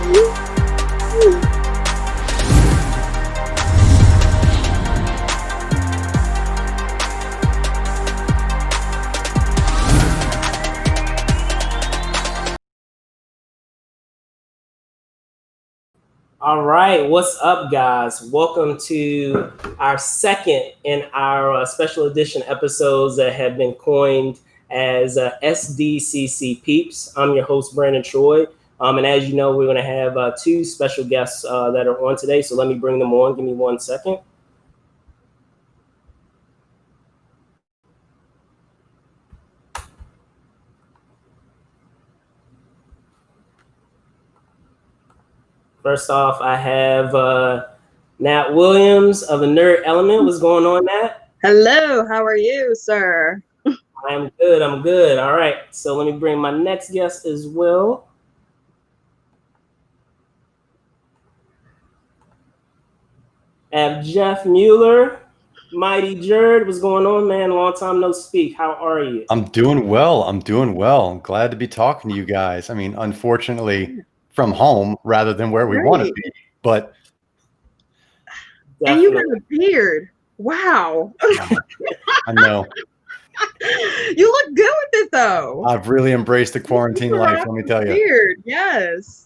All right, what's up, guys? Welcome to our second in our special edition episodes that have been coined as SDCC Peeps. I'm your host, Brandon Troy. And as you know, we're going to have two special guests that are on today. So let me bring them on. Give me 1 second. First off, I have Nat Williams of the Nerd Element. What's going on, Nat? Hello, how are you, sir? I'm good. I'm good. All right. So let me bring my next guest as well. I have Jeff Mueller, Mighty Jerd. What's going on, man? Long time no speak. How are you? I'm doing well. I'm glad to be talking to you guys. I mean, unfortunately, from home rather than where we want to be, but and you got a beard. Wow. I know. You look good with it, though. I've really embraced the quarantine life, let me tell you. Beard, yes.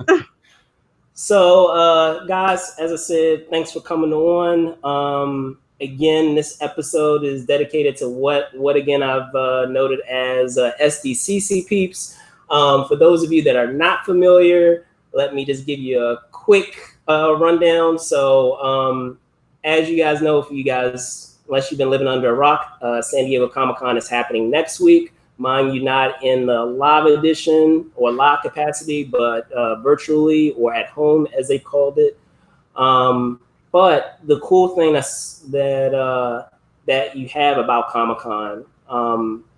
So, guys, as I said, thanks for coming on. Again, this episode is dedicated to what again I've noted as SDCC Peeps. For those of you that are not familiar, let me just give you a quick rundown. So, as you guys know, unless you've been living under a rock, San Diego Comic-Con is happening next week. Mind you, not in the live edition or live capacity, but virtually or at home, as they called it. But the cool thing that you have about Comic-Con,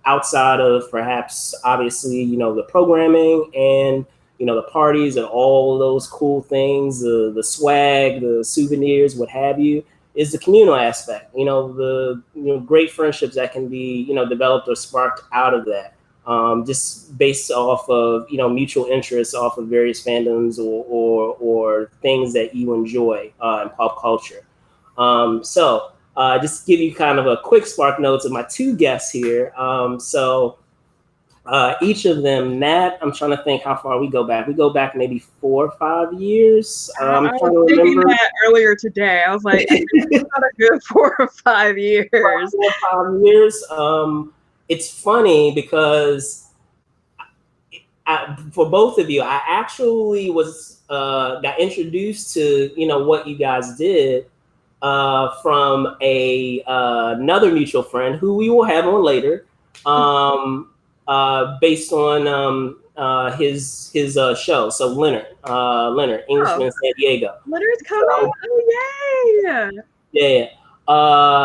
outside of perhaps obviously the programming and the parties and all those cool things, the swag, the souvenirs, what have you, is the communal aspect. The great friendships that can be developed or sparked out of that, just based off of mutual interests, off of various fandoms or things that you enjoy in pop culture. So just give you kind of a quick spark notes of my two guests here. Each of them, Nat, I'm trying to think how far we go back. We go back maybe 4 or 5 years. I was thinking that earlier today. I was like, it's not a good 4 or 5 years. 4 or 5 years. It's funny because for both of you, I actually got introduced to what you guys did from another mutual friend who we will have on later. Based on his show. So Leonard, Englishman in San Diego. Leonard's coming. Oh, yay! Yeah.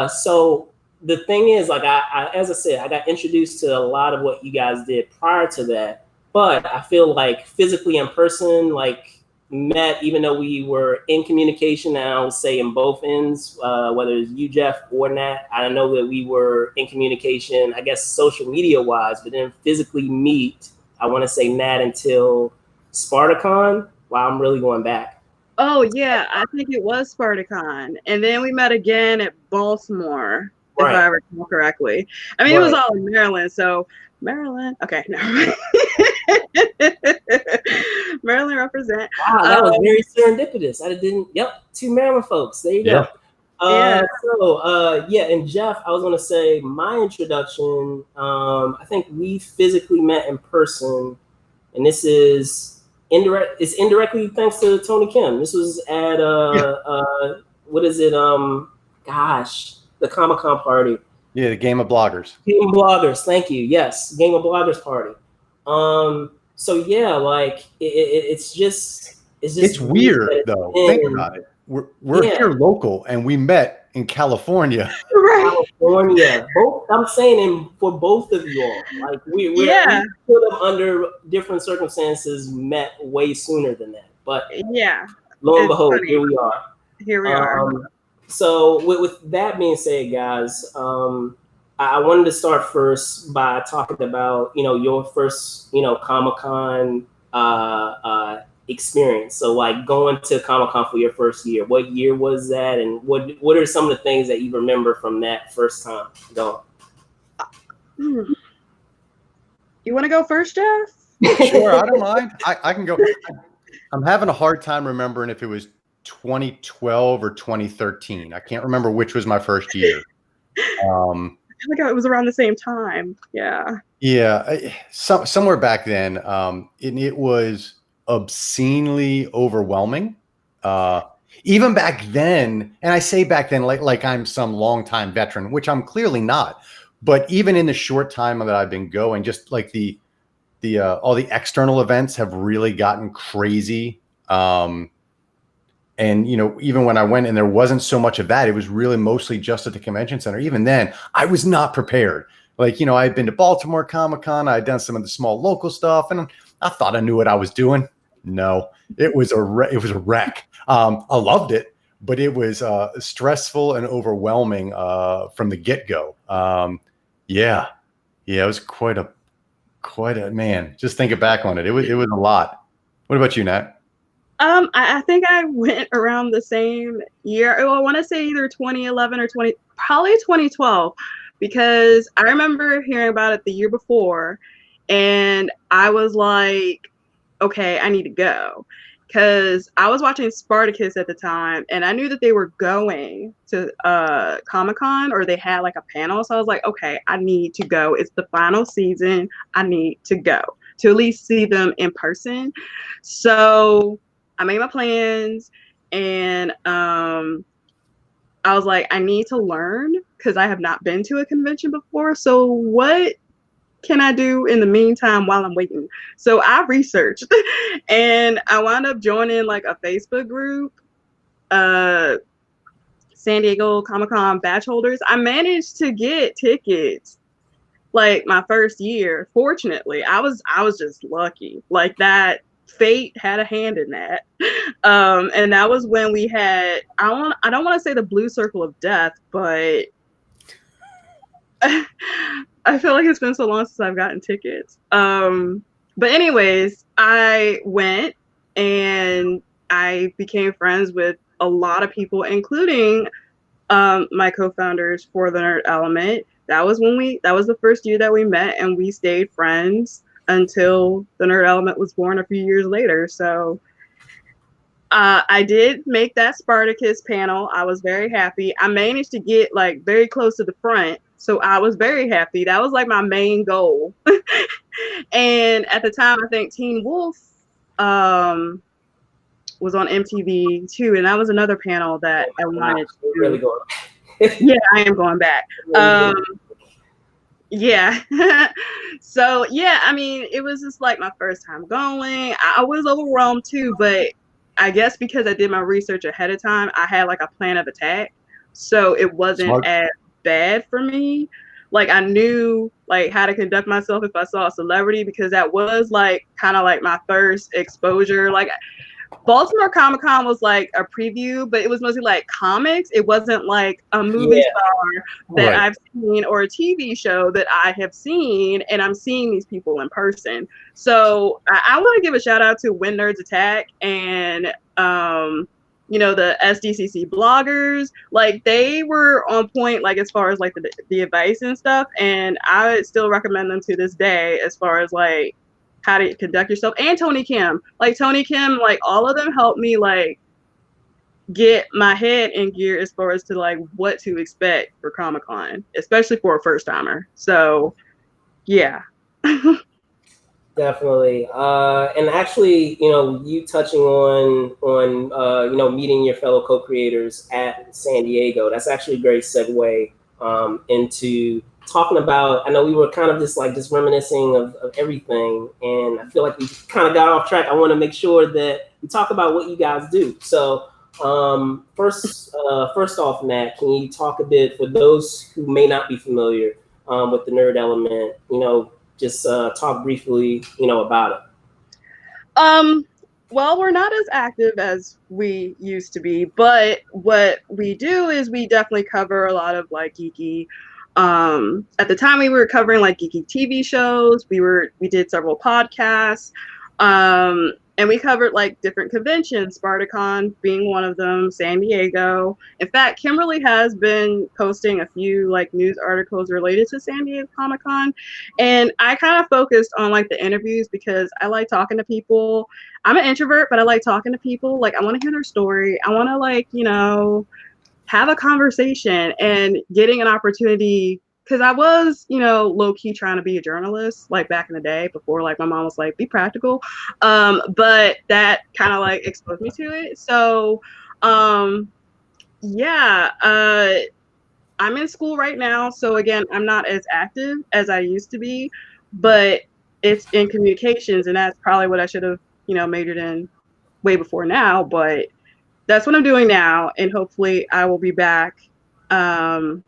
So the thing is, like I as I said, I got introduced to a lot of what you guys did prior to that, but I feel like physically in person, like met, even though we were in communication, and I would say in both ends, whether it's you, Jeff, or Nat, I know that we were in communication, I guess social media wise, but then physically meet, I want to say Nat until Spartacon. Wow, I'm really going back. Oh yeah, I think it was Spartacon, and then we met again at Baltimore, right, if I recall correctly. I mean, right. It was all in Maryland, so Maryland. Okay, no. Maryland represent. Wow, that was very serendipitous. I didn't. Yep, 2 Maryland folks. There you go. And Jeff, I was going to say my introduction. I think we physically met in person, and this is indirect. It's indirectly thanks to Tony Kim. This was at what is it? The Comic-Con party. Yeah, the Game of Bloggers. Game of Bloggers. Thank you. Yes, Game of Bloggers party. So yeah, like it's weird though. Think about it. We're here local, and we met in California. Right. California. I'm saying, for both of you all, like we could have under different circumstances met way sooner than that. But lo and behold, funny. Here we are. Here we are. So with that being said, guys, I wanted to start first by talking about your first Comic-Con experience. So like going to Comic-Con for your first year, what year was that, and what are some of the things that you remember from that first time going? You want to go first, Jeff? Sure, I don't mind. I can go. I'm having a hard time remembering if it was 2012 or 2013. I can't remember which was my first year. I feel like it was around the same time. Yeah. Yeah, somewhere back then, it was obscenely overwhelming. Even back then, and I say back then like I'm some longtime veteran, which I'm clearly not. But even in the short time that I've been going, just like the all the external events have really gotten crazy. And, you know, even when I went and there wasn't so much of that, it was really mostly just at the convention center. Even then, I was not prepared. Like, you know, I'd been to Baltimore Comic-Con, I'd done some of the small local stuff, and I thought I knew what I was doing. No, it was a wreck. I loved it, but it was stressful and overwhelming from the get-go. Yeah, it was quite a man. Just thinking back on it, it was a lot. What about you, Nat? I think I went around the same year. Oh, I want to say either 2011 or probably 2012, because I remember hearing about it the year before, and I was like, okay, I need to go, because I was watching Spartacus at the time, and I knew that they were going to Comic-Con, or they had like a panel, so I was like, okay, I need to go. It's the final season. I need to go to at least see them in person. So I made my plans, and I was like, I need to learn, because I have not been to a convention before. So what can I do in the meantime while I'm waiting? So I researched, and I wound up joining like a Facebook group, San Diego Comic-Con badge holders. I managed to get tickets like my first year. Fortunately, I was just lucky. Like that. Fate had a hand in that. And that was when we had, I don't want to say the blue circle of death, but I feel like it's been so long since I've gotten tickets. But anyways, I went and I became friends with a lot of people, including my co-founders for the Nerd Element. That was the first year that we met, and we stayed friends until the Nerd Element was born a few years later. So I did make that Spartacus panel. I was very happy. I managed to get like very close to the front, so I was very happy. That was like my main goal. And at the time, I think Teen Wolf was on MTV too, and that was another panel that I wanted to really going. Yeah, I am going back. Yeah. So yeah, I mean, it was just like my first time going. I was overwhelmed too, but I guess because I did my research ahead of time, I had like a plan of attack, so it wasn't as bad for me. Like I knew like how to conduct myself if I saw a celebrity, because that was like kind of like my first exposure. Like Baltimore Comic-Con was like a preview, but it was mostly like comics. It wasn't like a movie star that I've seen, or a TV show that I have seen, and I'm seeing these people in person. So I want to give a shout out to When Nerds Attack and you know, the SDCC bloggers. Like they were on point, like as far as like the advice and stuff, and I still recommend them to this day as far as like how to conduct yourself. And Tony Kim, like all of them helped me like get my head in gear as far as to like what to expect for Comic-Con, especially for a first timer. So yeah. Definitely. And actually, you know, you touching on you know, meeting your fellow co-creators at San Diego, that's actually a great segue into talking about, I know we were kind of just reminiscing of everything, and I feel like we kind of got off track. I want to make sure that we talk about what you guys do. So first off, Nat, can you talk a bit, for those who may not be familiar with the Nerd Element, you know, just talk briefly, you know, about it. Well, we're not as active as we used to be, but what we do is we definitely cover a lot of like geeky. At the time we were covering like geeky TV shows. We did several podcasts. And we covered like different conventions, SpartaCon being one of them, San Diego. In fact, Kimberly has been posting a few like news articles related to San Diego Comic-Con. And I kind of focused on like the interviews because I like talking to people. I'm an introvert, but I like talking to people. Like I want to hear their story. I want to like, have a conversation, and getting an opportunity, because I was, low-key trying to be a journalist, like back in the day before like my mom was like, be practical. But that kind of like exposed me to it. So yeah, I'm in school right now. So again, I'm not as active as I used to be, but it's in communications, and that's probably what I should have, majored in way before now. But that's what I'm doing now, and hopefully I will be back, in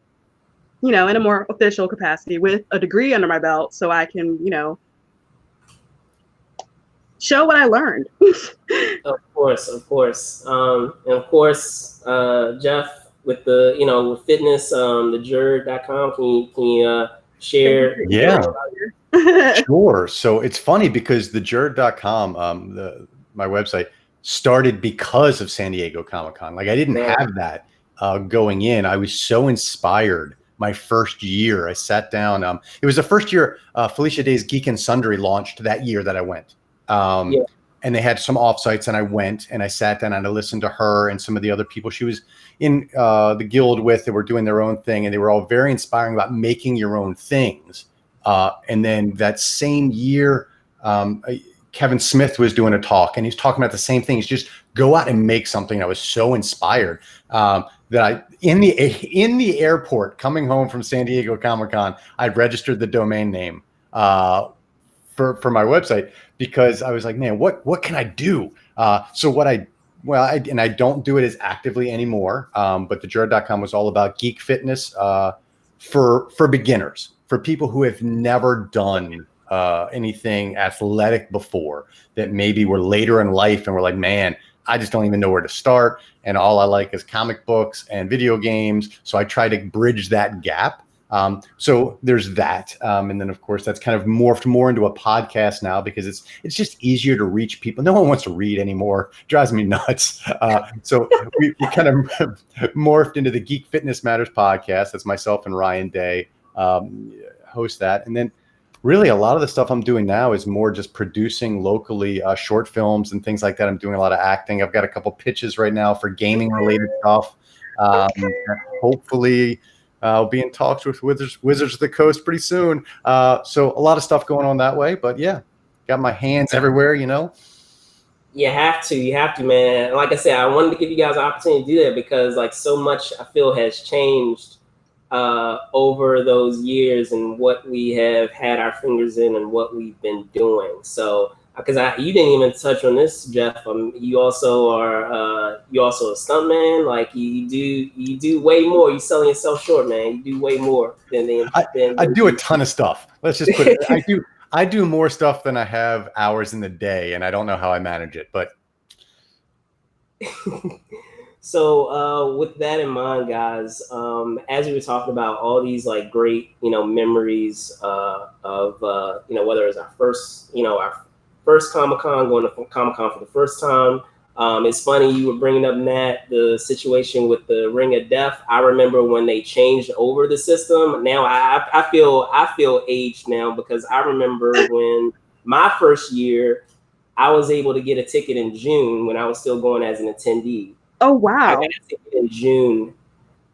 a more official capacity with a degree under my belt, so I can, show what I learned. Of course. And of course, Jeff, with the, with fitness, the jerd.com, can you share? Yeah. Sure. So it's funny because the jerd.com, my website, started because of San Diego Comic-Con. Like I didn't have that going in. I was so inspired. My first year, I sat down. It was the first year Felicia Day's Geek and Sundry launched that year that I went. And they had some offsites, and I went and I sat down and I listened to her and some of the other people she was in the guild with that were doing their own thing, and they were all very inspiring about making your own things. And then that same year, Kevin Smith was doing a talk, and he's talking about the same thing. He's just go out and make something. I was so inspired that I, in the airport coming home from San Diego Comic-Con, I registered the domain name for my website, because I was like, man, what can I do? So I don't do it as actively anymore. But the jerd.com was all about geek fitness for beginners, for people who have never done anything athletic before, that maybe were later in life and were like, man, I just don't even know where to start, and all I like is comic books and video games. So I try to bridge that gap. So there's that. And then of course that's kind of morphed more into a podcast now, because it's just easier to reach people. No one wants to read anymore. It drives me nuts. So we kind of morphed into the Geek Fitness Matters podcast. That's myself and Ryan Day host that. And then really a lot of the stuff I'm doing now is more just producing locally short films and things like that. I'm doing a lot of acting. I've got a couple pitches right now for gaming related stuff. Hopefully I'll be in talks with Wizards of the Coast pretty soon. So a lot of stuff going on that way, but yeah, got my hands everywhere, You have to, man. Like I said, I wanted to give you guys an opportunity to do that, because like so much I feel has changed over those years, and what we have had our fingers in and what we've been doing. So, because you didn't even touch on this, Jeff. You also are a stuntman. Like you do way more. You're selling yourself short, man. You do way more than I do a ton of stuff. Let's just put it. I do more stuff than I have hours in the day, and I don't know how I manage it, but. So with that in mind, guys, as we were talking about all these like great, memories of whether it's our first Comic-Con, going to Comic-Con for the first time. It's funny you were bringing up, Nat, the situation with the Ring of Death. I remember when they changed over the system. Now I feel aged now, because I remember when my first year, I was able to get a ticket in June when I was still going as an attendee. Oh, wow. I got a ticket in June.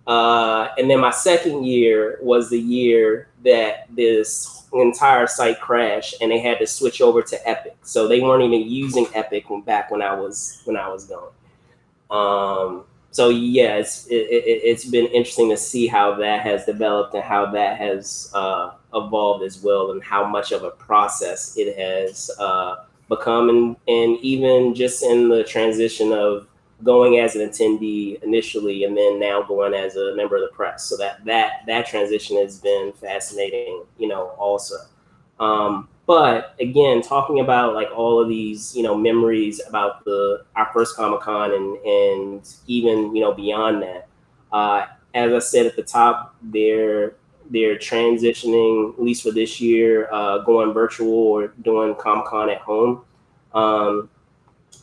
And then my second year was the year that this entire site crashed, and they had to switch over to Epic. So they weren't even using Epic back when I was going. So yeah, it's been interesting to see how that has developed and how that has evolved as well, and how much of a process it has become, and even just in the transition of going as an attendee initially, and then now going as a member of the press. So that transition has been fascinating, also. But again, talking about like all of these, memories about our first Comic-Con and even, beyond that, as I said at the top, they're transitioning, at least for this year, going virtual or doing Comic-Con at home.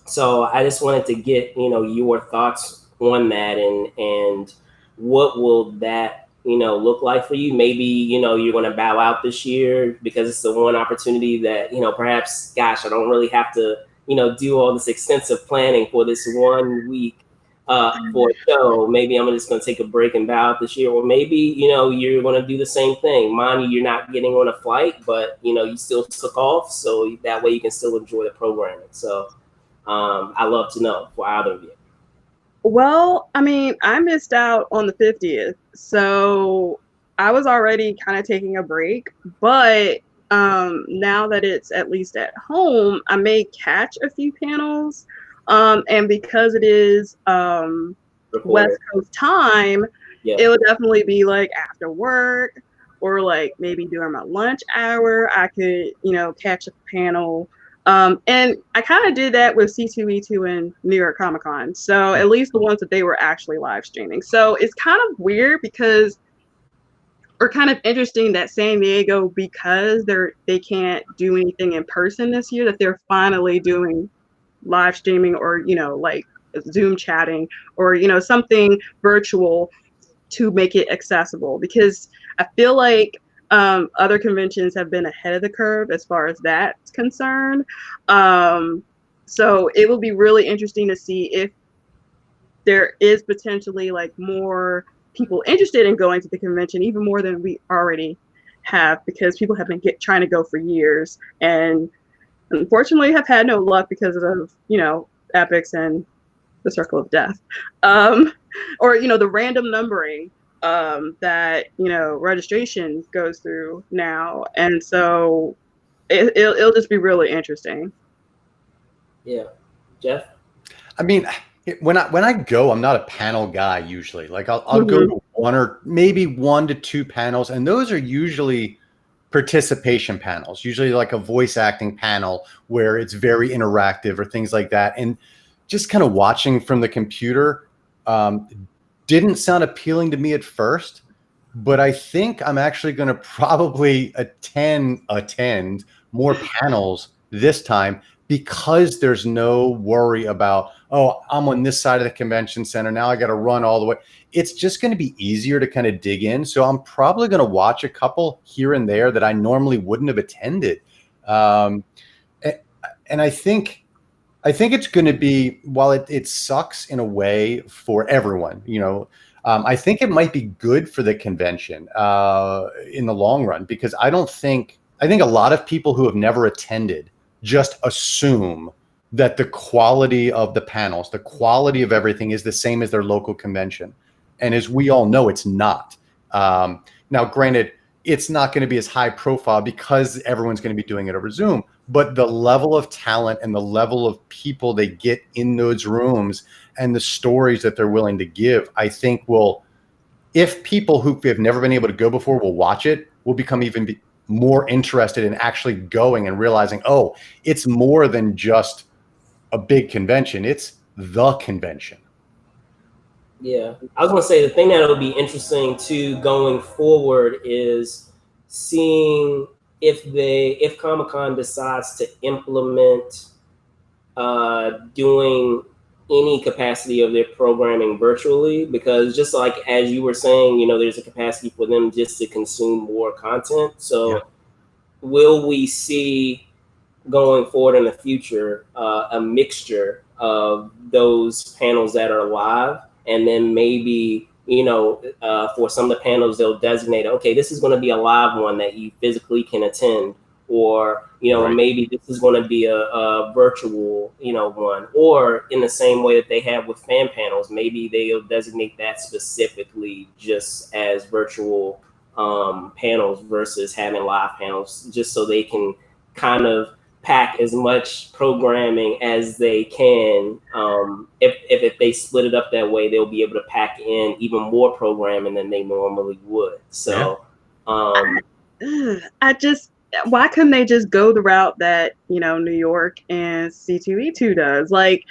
So I just wanted to get, your thoughts on that, and what will that, look like for you? Maybe, you're going to bow out this year because it's the one opportunity that, perhaps, gosh, I don't really have to, do all this extensive planning for this 1 week for a show. Maybe I'm just going to take a break and bow out this year. Or maybe, you're going to do the same thing. Mind you, you're not getting on a flight, but, you still took off. So that way you can still enjoy the programming. So I love to know for either of you. Well, I mean, I missed out on the 50th, so I was already kind of taking a break. But now that it's at least at home, I may catch a few panels. And because it is West Coast time, Yeah. it would definitely be like after work or like maybe during my lunch hour. I could, catch a panel. And I kind of did that with C2E2 and New York Comic Con. So at least the ones that they were actually live streaming. So it's kind of weird because, or kind of interesting that San Diego, because they can't do anything in person this year, that they're finally doing live streaming or, like Zoom chatting or, something virtual to make it accessible. Because I feel like other conventions have been ahead of the curve as far as that's concerned. So it will be really interesting to see if there is potentially like more people interested in going to the convention, even more than we already have, because people have been trying to go for years and unfortunately have had no luck because of, epics and the circle of death, or, the random numbering that, registration goes through now. And so it'll just be really interesting. Yeah. Jeff? I mean, when I go, I'm not a panel guy usually. Like I'll go to one or maybe 1 to 2 panels, and those are usually participation panels, usually like a voice acting panel where it's very interactive or things like that. And just kind of watching from the computer didn't sound appealing to me at first, but I think I'm actually going to probably attend more panels this time, because there's no worry about, oh, I'm on this side of the convention center, now I got to run all the way. It's just going to be easier to kind of dig in. So I'm probably going to watch a couple here and there that I normally wouldn't have attended. And I think it's going to be, while it sucks in a way for everyone, I think it might be good for the convention in the long run, because I think a lot of people who have never attended just assume that the quality of the panels, the quality of everything is the same as their local convention. And as we all know, it's not. Now, granted, it's not going to be as high profile because everyone's going to be doing it over Zoom, but the level of talent and the level of people they get in those rooms and the stories that they're willing to give, I think if people who have never been able to go before will watch it, will become even more interested in actually going and realizing, oh, it's more than just a big convention. It's the convention. Yeah. I was going to say the thing that will be interesting too going forward is seeing if Comic-Con decides to implement doing any capacity of their programming virtually, because just like as you were saying, there's a capacity for them just to consume more content. So will we see going forward in the future a mixture of those panels that are live, and then maybe for some of the panels they'll designate, okay, this is going to be a live one that you physically can attend, or right, maybe this is going to be a virtual one, or in the same way that they have with fan panels, maybe they'll designate that specifically just as virtual panels versus having live panels, just so they can kind of pack as much programming as they can. If they split it up that way, they'll be able to pack in even more programming than they normally would. So why couldn't they just go the route that New York and C2E2 does? Like,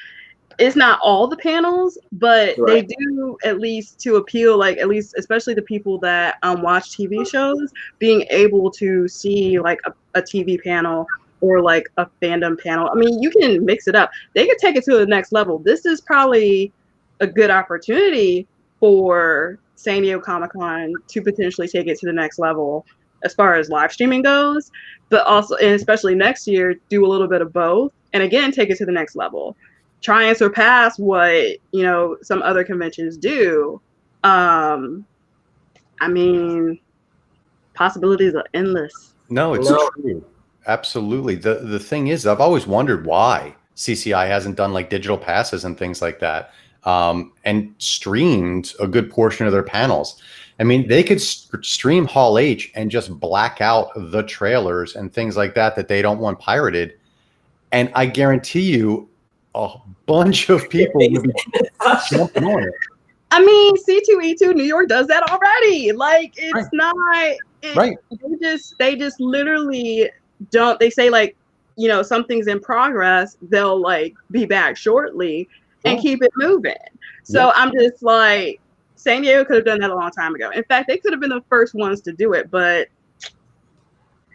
it's not all the panels, but right, they do, at least to appeal, like at least especially the people that watch TV shows, being able to see like a TV panel or like a fandom panel. I mean, you can mix it up. They could take it to the next level. This is probably a good opportunity for San Diego Comic-Con to potentially take it to the next level as far as live streaming goes, but also, and especially next year, do a little bit of both, and again, take it to the next level. Try and surpass what, you know, some other conventions do. I mean, possibilities are endless. No, it's true. Absolutely. The thing is, I've always wondered why CCI hasn't done like digital passes and things like that, and streamed a good portion of their panels. I mean, they could stream Hall H and just black out the trailers and things like that that they don't want pirated. And I guarantee you a bunch of people would be jumping on it. I mean, C2E2 New York does that already. Like, it's right. not right. They just literally don't. They say, like, you know, something's in progress, they'll like be back shortly and keep it moving. So I'm just like, San Diego could have done that a long time ago. In fact, they could have been the first ones to do it, but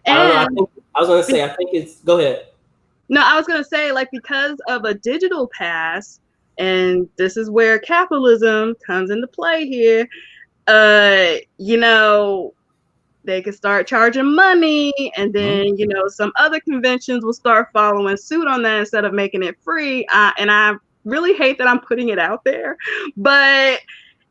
I was gonna say, I think it's, go ahead. No, I was gonna say, like, because of a digital pass, and this is where capitalism comes into play here, you know, they could start charging money, and then, you know, some other conventions will start following suit on that instead of making it free. And I really hate that I'm putting it out there, but,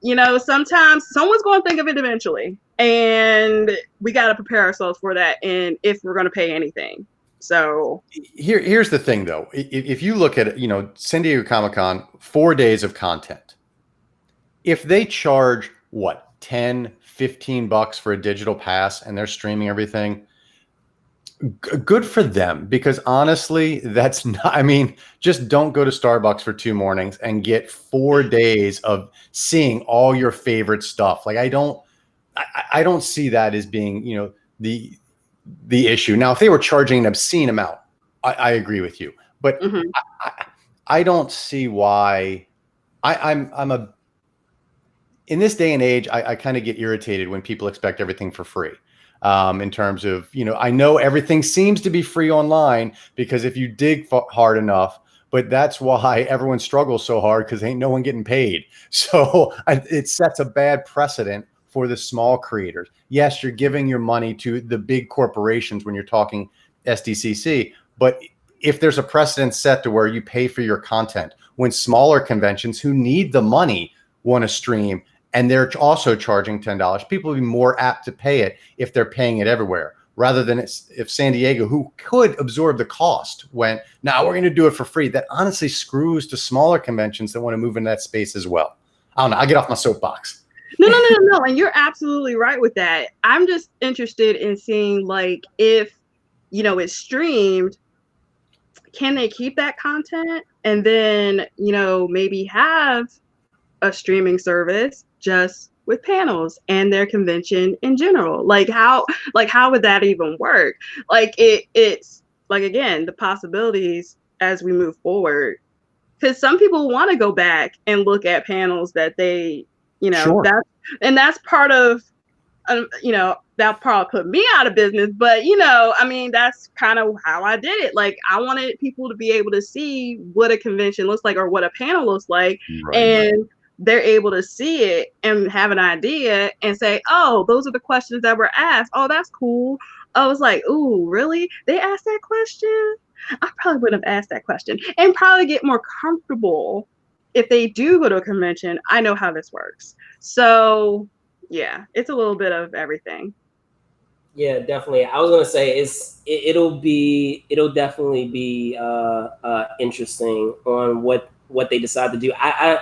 you know, sometimes someone's going to think of it eventually, and we got to prepare ourselves for that, and if we're going to pay anything. So here's the thing, though. If you look at, you know, San Diego Comic-Con, 4 days of content, if they charge what, $10-15 for a digital pass and they're streaming everything, good for them, because honestly, that's not, I mean, just don't go to Starbucks for 2 mornings and get 4 days of seeing all your favorite stuff. Like, I don't see that as being, you know, the issue. Now, if they were charging an obscene amount, I agree with you, but I don't see why. I'm in this day and age, I kind of get irritated when people expect everything for free. In terms of, you know, I know everything seems to be free online because if you dig hard enough, but that's why everyone struggles so hard, because ain't no one getting paid. So it sets a bad precedent for the small creators. Yes, you're giving your money to the big corporations when you're talking SDCC, but if there's a precedent set to where you pay for your content, when smaller conventions who need the money want to stream and they're also charging $10, people will be more apt to pay it if they're paying it everywhere, rather than if San Diego, who could absorb the cost, went, now we're going to do it for free. That honestly screws to smaller conventions that want to move in that space as well. I don't know. I get off my soapbox. No. And you're absolutely right with that. I'm just interested in seeing, like, if, you know, it's streamed, can they keep that content and then, you know, maybe have a streaming service just with panels and their convention in general? Like, how would that even work? Like, it's like, again, the possibilities as we move forward, because some people want to go back and look at panels that they, you know, that's part of, you know, that probably put me out of business, but, you know, I mean, that's kind of how I did it. Like, I wanted people to be able to see what a convention looks like or what a panel looks like, and they're able to see it and have an idea and say, oh, those are the questions that were asked. Oh, that's cool. I was like, ooh, really? They asked that question? I probably wouldn't have asked that question, and probably get more comfortable if they do go to a convention. I know how this works. So yeah, it's a little bit of everything. Yeah, definitely. I was gonna say it'll definitely be interesting on what they decide to do. I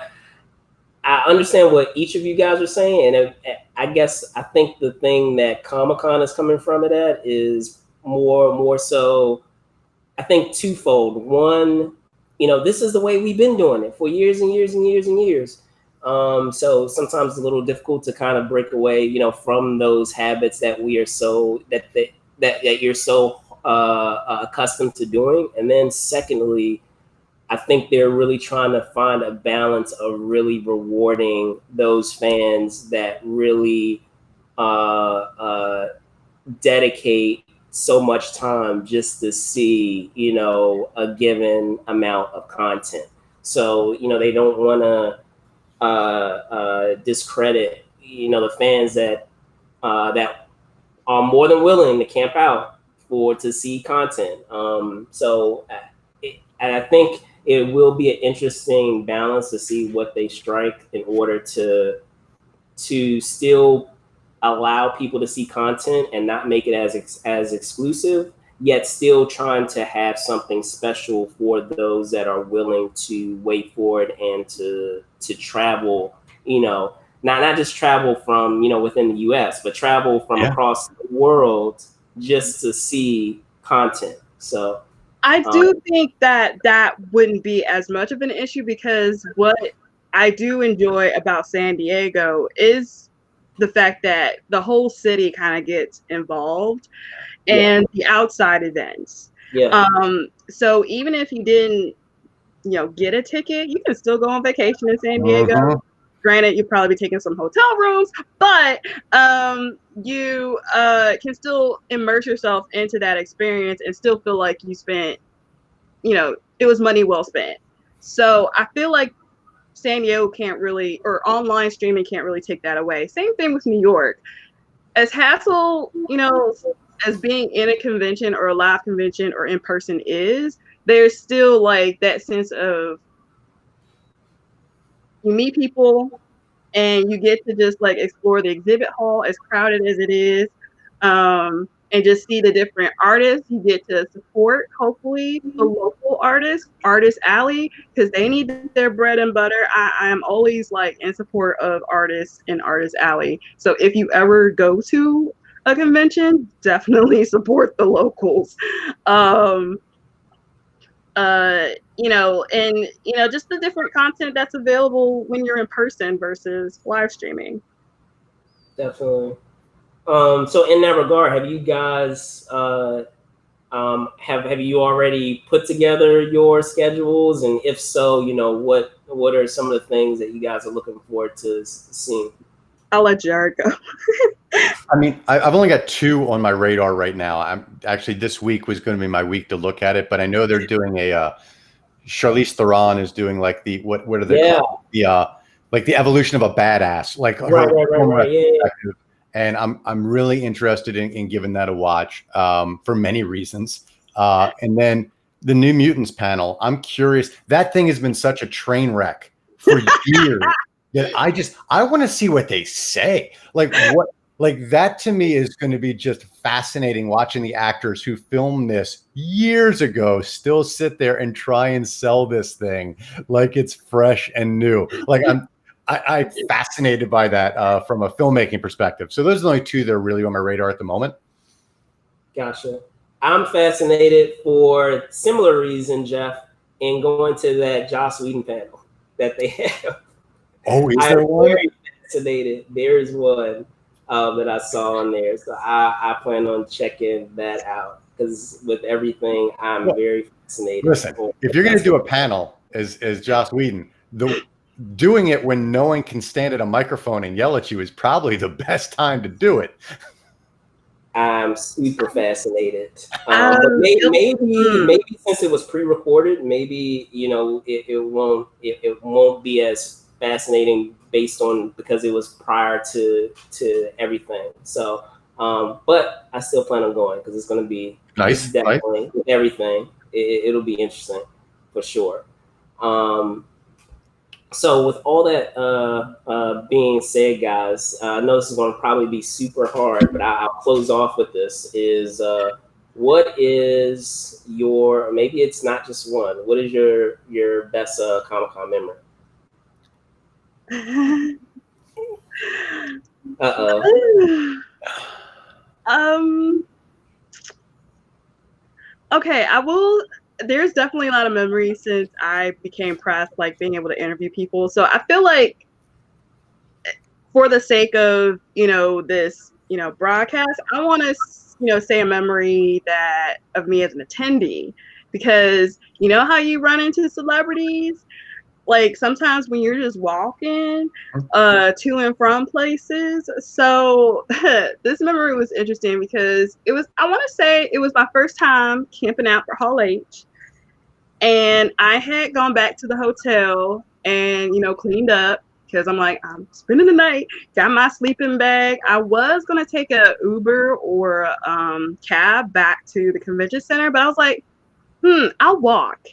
understand what each of you guys are saying, and I think the thing that Comic-Con is coming from it at is more so, I think, twofold. One, you know, this is the way we've been doing it for years and years and years and years. So sometimes it's a little difficult to kind of break away, you know, from those habits that we are so that you're so accustomed to doing. And then secondly, I think they're really trying to find a balance of really rewarding those fans that really dedicate so much time just to see, a given amount of content. So, they don't want to discredit, the fans that that are more than willing to camp out to see content. And I think it will be an interesting balance to see what they strike in order to still allow people to see content and not make it as exclusive, yet still trying to have something special for those that are willing to wait for it and to travel, not just travel from, within the US, but travel from across the world just to see content. So I do think that wouldn't be as much of an issue, because what I do enjoy about San Diego is the fact that the whole city kind of gets involved and the outside events. So even if you didn't, get a ticket, you can still go on vacation in San Diego. Granted, you'd probably be taking some hotel rooms, but you can still immerse yourself into that experience and still feel like you spent, it was money well spent. So I feel like San Diego can't really, or online streaming can't really take that away. Same thing with New York. As hassle, as being in a convention or a live convention or in person is, there's still like that sense of you meet people and you get to just like explore the exhibit hall, as crowded as it is, and just see the different artists. You get to support, hopefully, the local artists, Artist Alley, because they need their bread and butter. I am always like in support of artists in Artist Alley. So if you ever go to a convention, definitely support the locals. And just the different content that's available when you're in person versus live streaming. Definitely. So in that regard, have you guys have you already put together your schedules? And if so, what are some of the things that you guys are looking forward to seeing? I'll let Jared go. I mean, I've only got 2 on my radar right now. I'm actually, this week was going to be my week to look at it, but I know they're doing Charlize Theron is doing like the what are they called? Like the evolution of a badass, like right. Yeah. And I'm really interested in giving that a watch for many reasons. And then the New Mutants panel, I'm curious. That thing has been such a train wreck for years that I want to see what they say. Like that to me is going to be just fascinating, watching the actors who filmed this years ago still sit there and try and sell this thing like it's fresh and new. Like I'm fascinated by that from a filmmaking perspective. So those are the only 2 that are really on my radar at the moment. Gotcha. I'm fascinated for similar reason, Jeff, in going to that Joss Whedon panel that they have. Oh, is there one? Very fascinated. There is one that I saw on there. So I plan on checking that out, because with everything, I'm very fascinated. Listen, if you're going to do a panel as Joss Whedon, doing it when no one can stand at a microphone and yell at you is probably the best time to do it. I'm super fascinated. But maybe since it was pre-recorded, maybe it won't be as fascinating because it was prior to everything. So, but I still plan on going because it's going to be nice. Definitely with everything. It'll be interesting for sure. So with all that being said, guys, I know this is going to probably be super hard, but I'll close off with this. Is what is your, maybe it's not just one, what is your best Comic-Con memory? Okay, there's definitely a lot of memories since I became press, like being able to interview people. So I feel like for the sake of, this, broadcast, I want to, say a memory of me as an attendee, because you know how you run into celebrities? like sometimes when you're just walking to and from places. So this memory was interesting because I want to say it was my first time camping out for Hall H. And I had gone back to the hotel and, cleaned up because I'm like, I'm spending the night, got my sleeping bag. I was going to take a Uber or a cab back to the convention center, but I was like, I'll walk.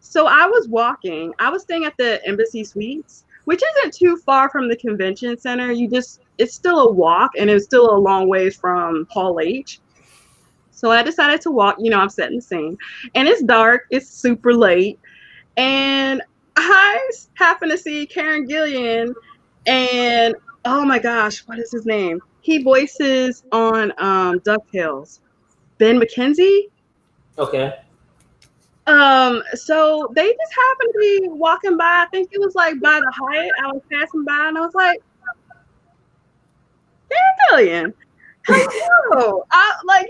So I was walking. I was staying at the Embassy Suites, which isn't too far from the convention center. It's still a walk, and it's still a long ways from Hall H. So I decided to walk. I'm setting the scene. And it's dark. It's super late. And I happen to see Karen Gillian. And, oh my gosh, what is his name? He voices on DuckTales. Ben McKenzie? Okay. So they just happened to be walking by. I think it was like by the Hyatt. I was passing by and I was like, Karen Gillian. Hello. I'm like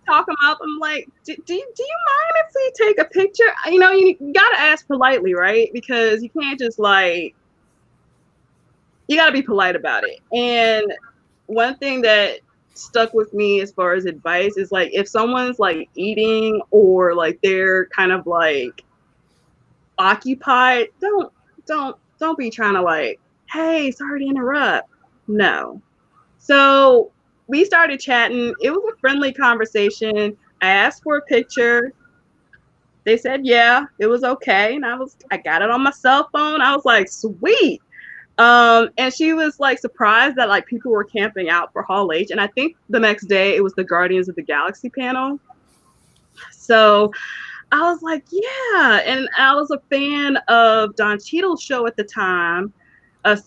talk him up. I'm like, do you mind if we take a picture? You gotta ask politely, right? Because you can't just you gotta be polite about it. And one thing that stuck with me as far as advice is like if someone's like eating or like they're kind of like occupied, don't be trying to like, hey, sorry to interrupt. No. So we started chatting. It was a friendly conversation. I asked for a picture. They said, yeah, it was okay. And I got it on my cell phone. I was like, sweet. And she was like surprised that like people were camping out for Hall H. And I think the next day it was the Guardians of the Galaxy panel. So I was like, yeah. And I was a fan of Don Cheadle's show at the time.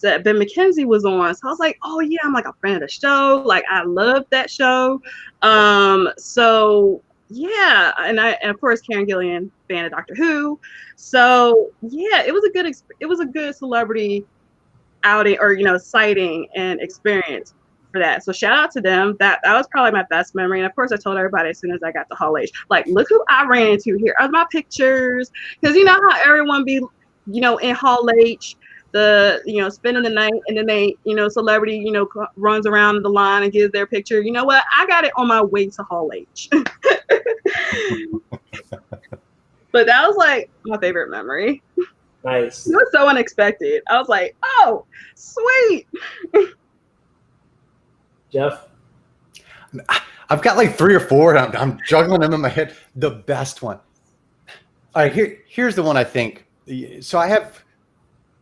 That Ben McKenzie was on. So I was like, oh yeah, I'm like a fan of the show. Like I loved that show. So yeah, and of course Karen Gillian, fan of Doctor Who. So yeah, it was a good celebrity outing or sighting and experience for that. So shout out to them. That was probably my best memory. And of course I told everybody as soon as I got to Hall H, like, look who I ran into. Here are my pictures. Because you know how everyone be, in Hall H, spending the night, and then they, celebrity, runs around the line and gives their picture. You know what? I got it on my way to Hall H. But that was like my favorite memory. Nice. It was so unexpected. I was like, oh, sweet. Jeff? I've got like 3 or 4. I'm juggling them in my head. The best one. All right, here's the one I think. So I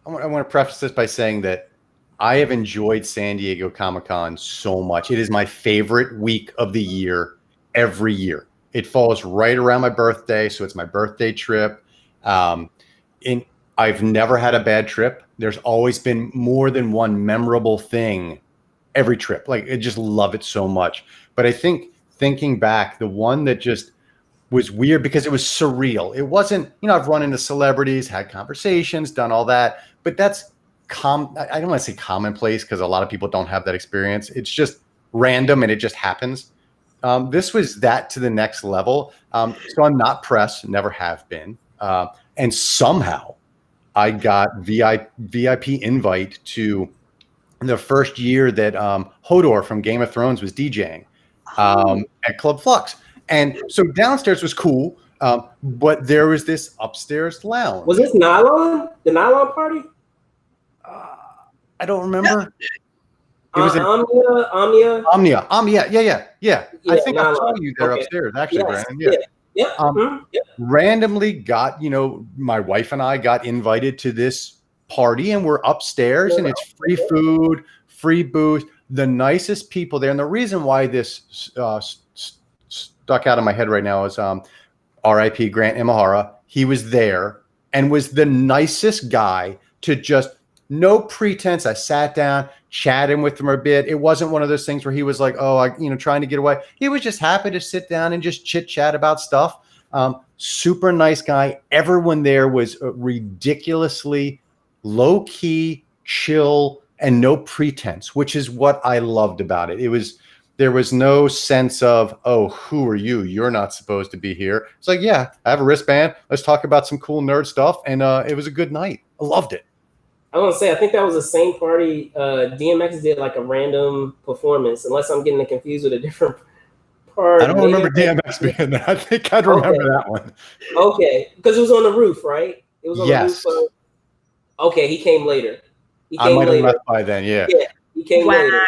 want to preface this by saying that I have enjoyed San Diego Comic-Con so much. It is my favorite week of the year every year. It falls right around my birthday, so it's my birthday trip. I've never had a bad trip. There's always been more than one memorable thing every trip. Like, I just love it so much. But I think thinking back, the one that just was weird because it was surreal. It wasn't, I've run into celebrities, had conversations, done all that, but that's I don't want to say commonplace because a lot of people don't have that experience. It's just random and it just happens. This was that to the next level. So I'm not press, never have been. And somehow I got VIP invite to the first year that Hodor from Game of Thrones was DJing at Club Flux. And so downstairs was cool, but there was this upstairs lounge. Was this Nylon? The Nylon party? I don't remember. It was Omnia. Yeah. I think I saw you there upstairs, actually, yes. Brandon. Yeah. Randomly got, my wife and I got invited to this party, and we're upstairs, and it's free food, free booze, the nicest people there. And the reason why this stuck out of my head right now is R.I.P. Grant Imahara. He was there and was the nicest guy to just no pretense. I sat down, chatting with him a bit. It wasn't one of those things where he was like, trying to get away. He was just happy to sit down and just chit chat about stuff. Super nice guy. Everyone there was ridiculously low key, chill, and no pretense, which is what I loved about it. It was there was no sense of, oh, who are you? You're not supposed to be here. It's like, yeah, I have a wristband. Let's talk about some cool nerd stuff. And it was a good night. I loved it. I want to say, I think that was the same party. DMX did like a random performance, unless I'm getting it confused with a different part. I don't remember DMX being there. I think I'd remember that one. Okay, because it was on the roof, right? It was on the roof. Okay, he came later. I might have left by then, yeah. Yeah, he came later.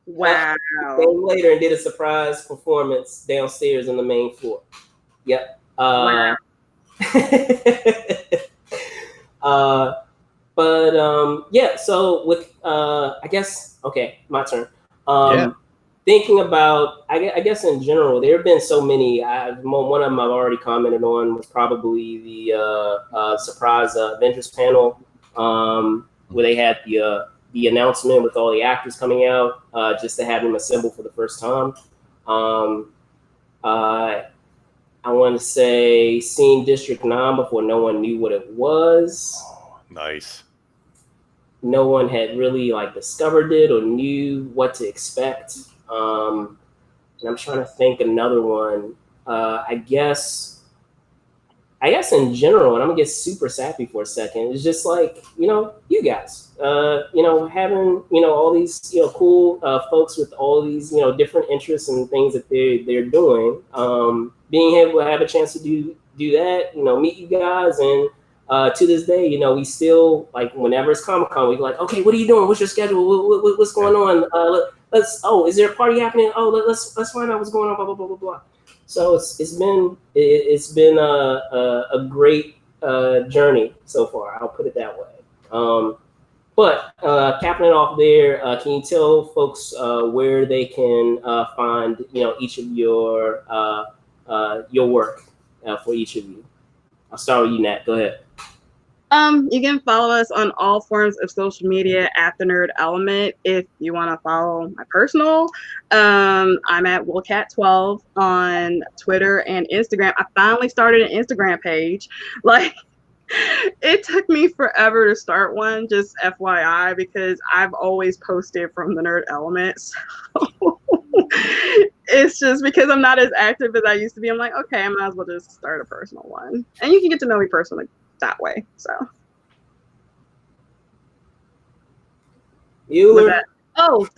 Wow. He came later and did a surprise performance downstairs on the main floor. Yep. Wow. Yeah, so with I guess, okay, my turn. Thinking about, I guess in general, there have been so many. One of them I've already commented on was probably the surprise Avengers panel, where they had the announcement with all the actors coming out, just to have them assemble for the first time. I want to say seeing District 9 before no one knew what it was. Oh, nice. No one had really discovered it or knew what to expect. And I'm trying to think another one. I guess in general, and I'm gonna get super sappy for a second. It's just you guys, having all these cool folks with all these different interests and things that they're doing. Being able to have a chance to do that, meet you guys, and to this day, we still whenever it's Comic-Con, we're like, okay, what are you doing? What's your schedule? What's going on? Is there a party happening? Oh, let's find out what's going on. Blah blah blah blah blah. So it's been a great journey so far. I'll put it that way. But capping it off there, can you tell folks where they can find each of your work for each of you? I'll start with you, Nat. Go ahead. You can follow us on all forms of social media at The Nerd Element. If you want to follow my personal, I'm at WillCat12 on Twitter and Instagram. I finally started an Instagram page. It took me forever to start one, just FYI, because I've always posted from The Nerd Element. So it's just because I'm not as active as I used to be. I'm like, okay, I might as well just start a personal one. And you can get to know me personally that way. So the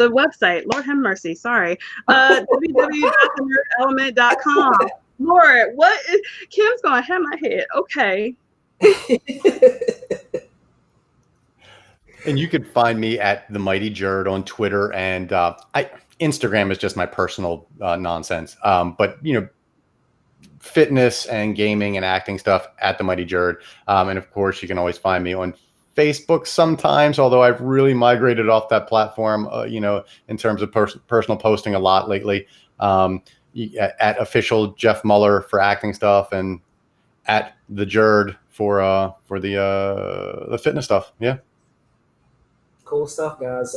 website, Lord have mercy, sorry. www.thenerd.element.com. Lord, what is Kim's gonna have my head? Okay. And you could find me at The Mighty Jerd on Twitter, and Instagram is just my personal nonsense, but fitness and gaming and acting stuff at The Mighty Jerd. And of course, you can always find me on Facebook sometimes, although I've really migrated off that platform, in terms of personal posting a lot lately. At official Jeff Mueller for acting stuff, and at the Jerd for the fitness stuff. Yeah. Cool stuff, guys.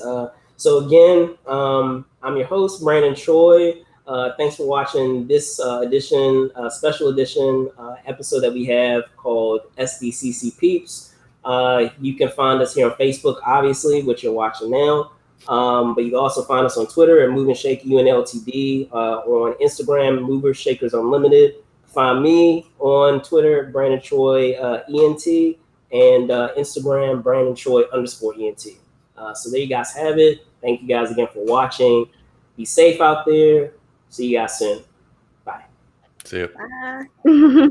So again, I'm your host, Brandon Choi. Thanks for watching this special edition episode that we have called SDCC Peeps. You can find us here on Facebook, obviously, which you're watching now. But you can also find us on Twitter at Move and Shake UNLTD, or on Instagram, Movers Shakers Unlimited. Find me on Twitter, Brandon Choi ENT, and Instagram, Brandon Choi _ENT. So there you guys have it. Thank you guys again for watching. Be safe out there. See you guys soon. Bye. See you. Bye.